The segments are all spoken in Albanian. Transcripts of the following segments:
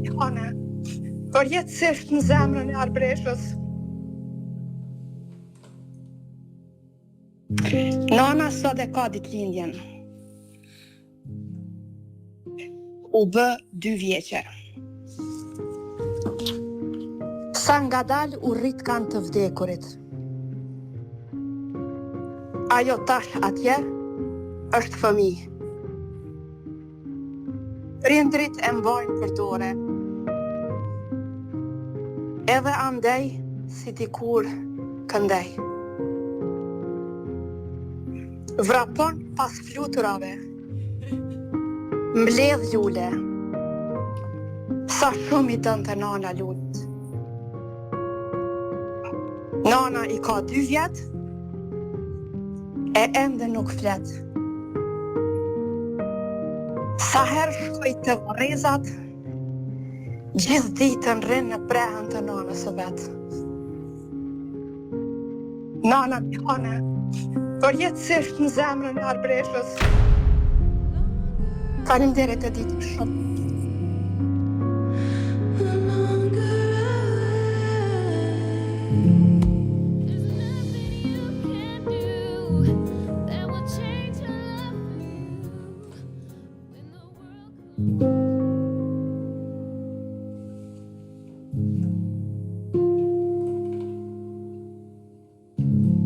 pjane, përjetësisht në zemrën e Arbreshës. Nana sot e ka ditëlindjen. U bë 2 vjeqe. Sa ngadal u rrit kanë të vdekurit. Ajo tash atje është fëmijë. Prindrit e mbajnë për dore. Edhe andej si dikur këndej. Vrapon pas fluturave. Mbledh lule. Sa shumë i dënte nana lulet. Nana i ka 2 vjet, e ende nuk flet. Sa herë shkoj të Varrezat, gjithë ditën rrin në prehën të nanës së vet. Nana pjane, përjetësisht në zemrën e Arbreshës. Faleminderit e ditë shumë.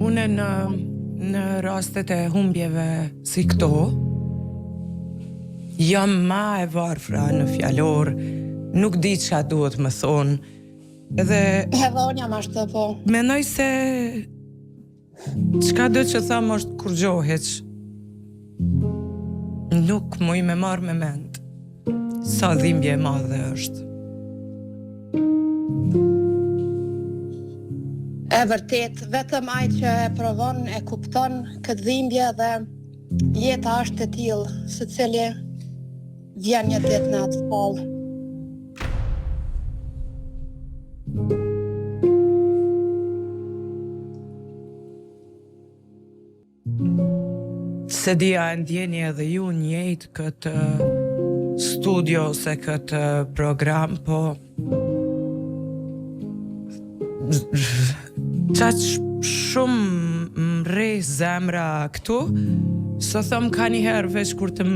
Une në rastet e humbjeve si këto, jam ma e varfra në fjalor, nuk di çka duhet më thonë, edhe unë jam ashtu po. Mendoj se çka do që tham është kur gjoheq. Nuk muj me marrë me mend sa dhimbje e madhe është. E vërtet, vetëm ai që e provon e kupton këtë dhimbje dhe jeta është e tillë, secili vjen një ditë në atë fallë. Se dia e ndjeni edhe ju njëjtë këtë studio ose këtë program, po qaq shumë mrej zemra këtu, së thëm ka njëherë veç kur të